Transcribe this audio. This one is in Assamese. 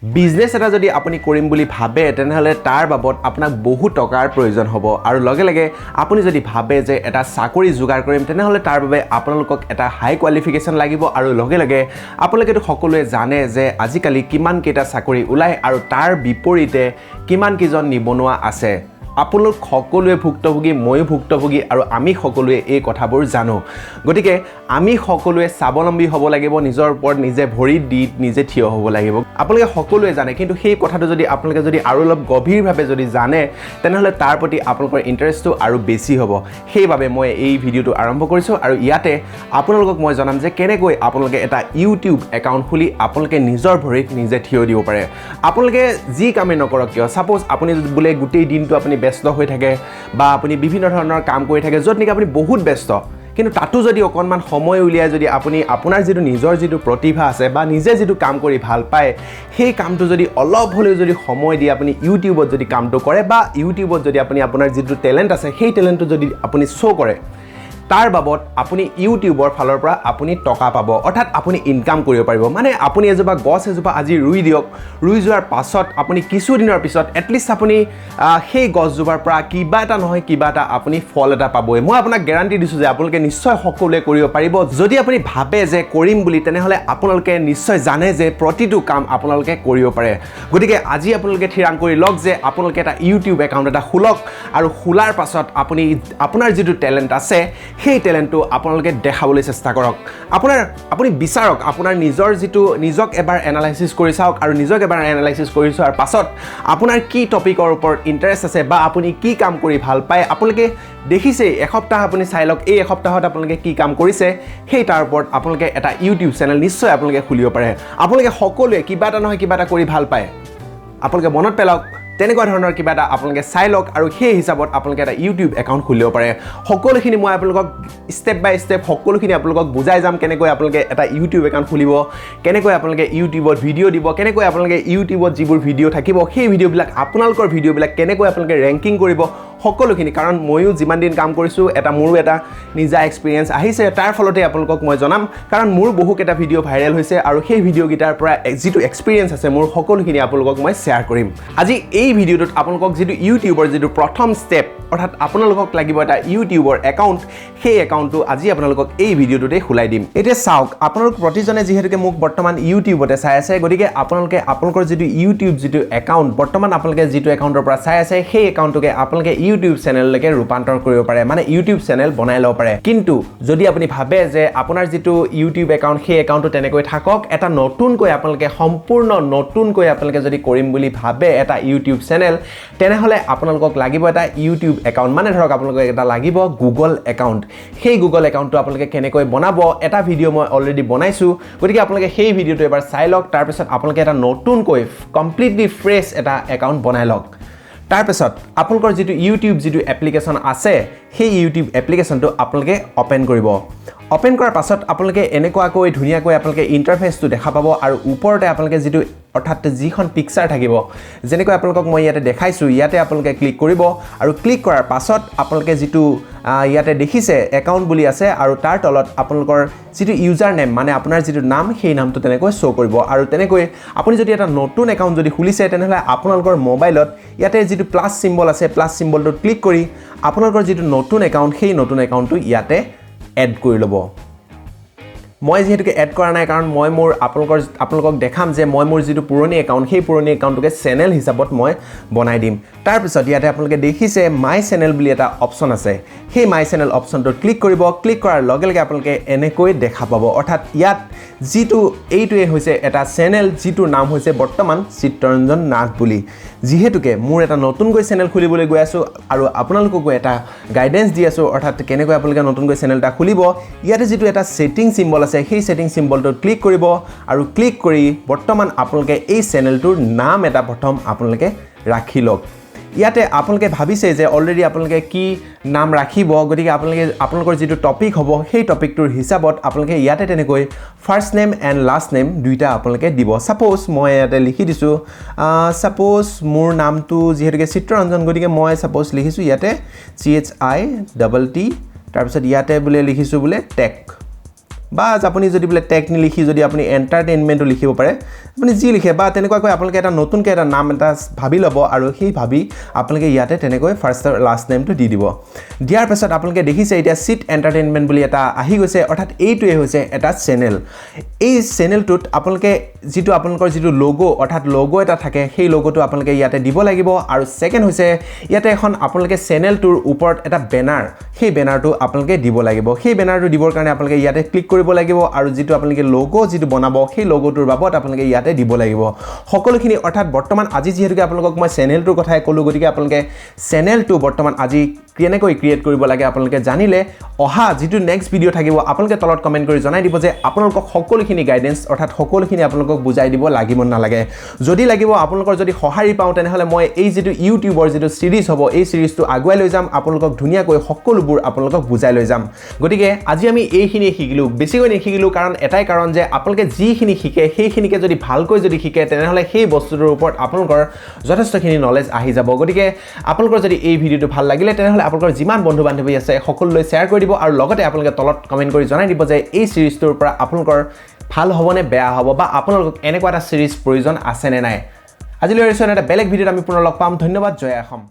বিজনেস এটা যদি আপুনি কৰিম বুলি ভাবে তেনেহলে তাৰ বাবদ আপোনাক বহু টকাৰ প্ৰয়োজন হ'ব আৰু লগে লগে আপুনি যদি ভাবে যে এটা চাকৰি যোগাৰ কৰিম তেনেহলে তাৰ বাবে আপোনালোকক এটা হাই কোৱালিফিকেশন লাগিব আৰু লগে লগে আপোনালোকেটো সকলোৱে জানে যে আজিকালি কিমান কেইটা চাকৰি ওলাই আৰু তাৰ বিপৰীতে কিমান কিজন নিবনুৱা আছে আপোনালোক সকলোৱে ভুক্তভোগী ময়ো ভুক্তভোগী আৰু আমি সকলোৱে এই কথাবোৰ জানো গতিকে আমি সকলোৱে স্বাৱলম্বী হ'ব লাগিব নিজৰ ওপৰত নিজে ভৰি দি নিজে থিয় হ'ব লাগিব আপোনালোকে সকলোৱে জানে কিন্তু সেই কথাটো যদি আপোনালোকে যদি আৰু অলপ গভীৰভাৱে যদি জানে তেনেহলে তাৰ প্ৰতি আপোনালোকৰ ইন্টাৰেষ্টটো আৰু বেছি হ'ব সেইভাবে মই এই ভিডিওটো আৰম্ভ কৰিছো আৰু ইয়াতে আপোনালোকক মই জনাম যে কেনেকৈ আপোনালোকে এটা ইউটিউব একাউণ্ট খুলি আপোনালোকে নিজৰ ভৰিত নিজে থিয় দিব পাৰে আপোনালোকে যি কামে নকৰক কিয় সাপোজ আপুনি বোলে গোটেই দিনটো আপুনি ব্যস্ত হৈ থাকে বা আপুনি বিভিন্ন ধৰণৰ কাম কৰি থাকে যত নেকি আপুনি বহুত ব্যস্ত কিন্তু তাতো যদি অকনমান সময় উলিয়াই যদি আপুনি আপোনাৰ যেটো নিজৰ যেটো প্ৰতিভা আছে বা নিজে যেটো কাম কৰি ভাল পায় সেই কামটো যদি অলপ হলেও যদি সময় দি আপুনি ইউটিউবত যদি কামটো কৰে বা ইউটিউবত যদি আপুনি আপোনাৰ যেটো টেলেন্ট আছে সেই টেলেন্টটো যদি আপুনি শো কৰে তাৰ বাবদ আপুনি ইউটিউবৰ ফালৰ পৰা আপুনি টকা পাব অৰ্থাৎ আপুনি ইনকাম কৰিব পাৰিব মানে আপুনি এজোপা গছ এজোপা আজি ৰুই দিয়ক ৰুই যোৱাৰ পাছত আপুনি কিছু দিনৰ পিছত এটলিষ্ট আপুনি সেই গছজোপাৰ পৰা কিবা এটা নহয় কিবা এটা আপুনি ফল এটা পাবই মই আপোনাক গ্যাৰান্টি দিছো যে আপোনালোকে নিশ্চয় সকলোৱে কৰিব পাৰিব যদি আপুনি ভাবে যে কৰিম বুলি তেনেহলে আপোনালোকে নিশ্চয় জানে যে প্ৰতিটো কাম আপোনালোকে কৰিব পাৰে গতিকে আজি আপোনালোকে থিৰাং কৰি লওক যে আপোনালোকে এটা ইউটিউব একাউণ্ট এটা খুলক আৰু খোলাৰ পাছত আপুনি আপোনাৰ যেটো টেলেন্ট আছে সেই টেলেন্টটো আপোনালোকে দেখাবলৈ চেষ্টা কৰক আপুনি বিচাৰক আপোনাৰ নিজৰ যেটো নিজক এবাৰ এনালাইসিস কৰি চাওক আৰু নিজক এবাৰ এনালাইসিস কৰি চোৱাৰ পাছত আপোনাৰ কি টপিকৰ ওপৰত ইন্টাৰেষ্ট আছে বা আপুনি কি কাম কৰি ভাল পায় আপোনালোকে দেখিছে এসপ্তাহ আপুনি চাই লওক এই এসপ্তাহত আপোনালোকে কি কাম কৰিছে সেই তাৰ ওপৰত আপোনালোকে এটা ইউটিউব চেনেল নিশ্চয় আপোনালোকে খুলিব পাৰে আপোনালোকে সকলোৱে কিবা এটা নহয় কিবা এটা কৰি ভাল পায় আপোনালোকে মনত পেলাওক তেনেকুৱা ধৰণৰ কিবা এটা আপোনালোকে চাই লওক আৰু সেই হিচাপত আপোনালোকে এটা ইউটিউব একাউণ্ট খুলিব পাৰে সকলোখিনি মই আপোনালোকক ষ্টেপ বাই ষ্টেপ সকলোখিনি আপোনালোকক বুজাই যাম কেনেকৈ আপোনালোকে এটা ইউটিউব একাউণ্ট খুলিব কেনেকৈ আপোনালোকে ইউটিউবত ভিডিঅ' দিব কেনেকৈ আপোনালোকে ইউটিউবত যিবোৰ ভিডিঅ' থাকিব সেই ভিডিঅ'বিলাক আপোনালোকৰ ভিডিঅ'বিলাক কেনেকৈ আপোনালোকে ৰেংকিং কৰিব সকলোখিনি কাৰণ ময়ো যিমান দিন কাম কৰিছো এটা মোৰো এটা নিজা এক্সপেৰিয়েন্স আহিছে তাৰ ফলতে আপোনালোকক মই জনাম কাৰণ মোৰ বহুত এটা ভিডিঅ' ভাইৰেল হৈছে আৰু সেই ভিডিঅ' গিটাৰ পৰা যেটো এক্সপেৰিয়েন্স আছে মোৰ সকলোখিনি আপোনালোকক মই শেয়াৰ কৰিম আজি এই ভিডিঅ'টোত আপোনালোকক যেটো ইউটিউবৰ যেটো প্ৰথম ষ্টেপ অৰ্থাৎ আপোনালোকক লাগিব এটা ইউটিউবৰ একাউণ্ট সেই একাউণ্টটো আজি আপোনালোকক এই ভিডিঅ'টোতে খুলাই দিম এতিয়া চাওক আপোনালোক প্ৰতিজনে যেহেতুকে মোক বৰ্তমান ইউটিউবতে চাই আছে গতিকে আপোনালোকে আপোনালোকৰ যেটো ইউটিউব যেটো একাউণ্ট বৰ্তমান আপোনালোকে যেটো একাউণ্টৰ পৰা চাই আছে সেই একাউণ্টটোকে আপোনালোকে ইউটিউব চেনেললৈকে ৰূপান্তৰ কৰিব পাৰে মানে ইউটিউব চেনেল বনাই লব পাৰে কিন্তু যদি আপুনি ভাবে যে আপোনাৰ যেটো ইউটিউব একাউণ্ট সেই একাউণ্টটো তেনেকৈ থাকক এটা নতুনকৈ আপোনালোকে সম্পূৰ্ণ নতুনকৈ আপোনালোকে যদি কৰিম বুলি ভাবে এটা ইউটিউব চেনেল তেনেহলে আপোনালোকক লাগিব এটা ইউটিউব একাউণ্ট মানে ধৰক আপোনালোকক এটা লাগিব গুগল একাউণ্ট সেই গুগল একাউণ্টটো আপোনালোকে কেনেকৈ বনাব এটা ভিডিঅ' মই অলৰেডি বনাইছো গতিকে আপোনালোকে সেই ভিডিঅ'টো এবাৰ চাই লওক তাৰ পিছত আপোনালোকে এটা নতুনকৈ কমপ্লিটলি ফ্ৰেছ এটা একাউণ্ট বনাই লওক তাৰ পিছত আপোনালোকৰ যেটো ইউটিউব যেটো এপ্লিকেশন আছে সেই ইউটিউব এপ্লিকেশনটো আপোনালোকে ওপেন কৰিব ওপেন কৰাৰ পাছত আপোনালোকে এনেকুৱাকৈ ধুনিয়াকৈ আপোনালোকে ইন্টাৰফেসটো দেখা পাব আৰু ওপৰতে আপোনালোকে যেটো অৰ্থাৎ যিখন পিকচাৰ থাকিব যেনেকৈ আপোনালোকক মই ইয়াতে দেখাইছো ইয়াতে আপোনালোকে ক্লিক কৰিব আৰু ক্লিক কৰাৰ পাছত আপোনালোকে যেটো ইয়াতে দেখিছে একাউণ্ট বুলি আছে আৰু তাৰ তলত আপোনালোকৰ যেটো ইউজাৰ নেম মানে আপোনাৰ যেটো নাম সেই নামটো তেনেকৈ শো কৰিব আৰু তেনেকৈ আপুনি যদি এটা নতুন একাউণ্ট যদি খুলিছে তেনেহলে আপোনালোকৰ মোবাইলত ইয়াতে যেটো প্লাস সিম্বল আছে প্লাস সিম্বলটো ক্লিক কৰি আপোনালোকৰ যেটো নতুন একাউণ্ট সেই নতুন একাউণ্টটো ইয়াতে এড কৰি লব মই যেহেতুকে এড কৰা নাই কাৰণ মই মোৰ আপোনালোকক দেখাম যে মই মোৰ যেটো পুৰণি একাউণ্ট সেই পুৰণি একাউণ্টটোকে চেনেল হিচাপত মই বনাই দিম তাৰ পিছত ইয়াতে আপোনালোকে দেখিছে মাই চেনেল বুলি এটা অপচন আছে সেই মাই চেনেল অপচনটো ক্লিক কৰিব ক্লিক কৰাৰ লগে লগে আপোনালোকে এনেকৈ দেখা পাব অৰ্থাৎ ইয়াত যেটো এইটোৱে হৈছে এটা চেনেল যেটো নাম হৈছে বৰ্তমান চিত্ৰৰঞ্জন নাথ বুলি যেহেতুকে মোৰ এটা নতুনকৈ চেনেল খুলিবলৈ গৈ আছো আৰু আপোনালোককো এটা গাইডেন্স দি আছো অৰ্থাৎ কেনেকৈ আপোনালোকে নতুনকৈ চেনেলটা খুলিব ইয়াতে যেটো এটা সেটিং সিম্বল আছে সেই সেটিং সিম্বলটো ক্লিক কৰিব আৰু ক্লিক কৰি বৰ্তমান আপোনালোকে এই চেনেলটোৰ নাম এটা প্ৰথম আপোনালোকে ৰাখি লওক ইয়াতে আপোনালোকে ভাবিছে যে অলৰেডি আপোনালোকে কি নাম ৰাখিব গতিকে আপোনালোকৰ যেটো টপিক হ'ব সেই টপিকটোৰ হিচাপত আপোনালোকে ইয়াতে তেনেকৈ first name and last name দুইটা আপোনালোকে দিব সাপোজ মই ইয়াতে লিখি দিছো সাপোজ মোৰ নামটো যেহেতুকে চিত্ৰৰঞ্জন গতিকে মই সাপোজ লিখিছো ইয়াতে CHITT তাৰ পিছত ইয়াতে বুলে লিখিছো বুলে টেক বা আপুনি যদি বোলে টেক নিলিখি যদি আপুনি এণ্টাৰটেইনমেণ্টো লিখিব পাৰে আপুনি যি লিখে বা তেনেকুৱাকৈ আপোনালোকে এটা নতুনকৈ এটা নাম এটা ভাবি ল'ব আৰু সেই ভাবি আপোনালোকে ইয়াতে তেনেকৈ ফাৰ্ষ্ট আৰু লাষ্ট নেমটো দি দিব দিয়াৰ পাছত আপোনালোকে দেখিছে এতিয়া চিট এণ্টাৰটেইনমেণ্ট বুলি এটা আহি গৈছে অৰ্থাৎ এইটোৱে হৈছে এটা চেনেল এই চেনেলটোত আপোনালোকে যিটো আপোনালোকৰ যিটো লোগো অৰ্থাৎ লোগো এটা থাকে সেই লোগোটো আপোনালোকে ইয়াতে দিব লাগিব আৰু সেকেন্ড হৈছে ইয়াতে এখন আপোনালোকে চেনেলটোৰ ওপৰত এটা বেনাৰ সেই বেনাৰটো আপোনালোকে দিব লাগিব সেই বেনাৰটো দিবৰ কাৰণে আপোনালোকে ইয়াতে ক্লিক কৰিব লাগিব আৰু যিটো আপোনালোকে লোগো যিটো বনাব সেই লোগোটোৰ বাবদ আপোনালোকে ইয়াতে দিব লাগিব সকলোখিনি অৰ্থাৎ বৰ্তমান আজি যেহেতুকে আপোনালোকক মই চেনেলটোৰ কথাই ক'লো গতিকে আপোনালোকে চেনেলটো বৰ্তমান আজি কেনেকৈ ক্ৰিয়েট কৰিব লাগে আপোনালোকে জানিলে অহা যিটো নেক্সট ভিডিও থাকিব আপোনালোকে তলত কমেন্ট কৰি জনাই দিব যে আপোনালোকক সকলোখিনি গাইডেন্স অৰ্থাৎ সকলোখিনি আপোনালোকক বুজাই দিব লাগিব নালাগে যদি লাগিব আপোনালোকৰ যদি সহায় পাওঁ তেনেহলে মই এই যিটো ইউটিউবৰ যিটো সিৰিজ হ'ব এই সিৰিজটো আগুৱাই লৈ যাম আপোনালোকক ধুনীয়াকৈ সকলোবোৰ আপোনালোকক বুজাই লৈ যাম গতিকে আজি আমি এইখিনি শিকিলো বেছিকৈ নিশিকিলো কাৰণ এটাই কাৰণ যে আপোনালোকে যিখিনি শিকে সেইখিনিকে যদি ভালকৈ যদি শিকে তেনেহলে সেই বস্তুটোৰ ওপৰত আপোনালোকৰ যথেষ্টখিনি নলেজ আহি যাব গতিকে আপোনালোকৰ যদি এই ভিডিওটো ভাল লাগিলে তেনেহলে আপোনালোকৰ যিমান বন্ধু বান্ধৱী আছে সকলোলৈ শ্বেয়াৰ কৰি দিব আৰু লগতে আপোনালোকে তলত কমেন্ট কৰি জনাই দিব যে এই সিৰিজটোৰ পৰা আপোনালোকৰ ভাল হ'বনে বেয়া হ'ব বা আপোনালোকক এনেকুৱা এটা সিৰিজ প্ৰয়োজন আছে নে নাই আজিলৈ এটা বেলেগ ভিডিওত আমি পুনৰ লগ পাম ধন্যবাদ জয় অসম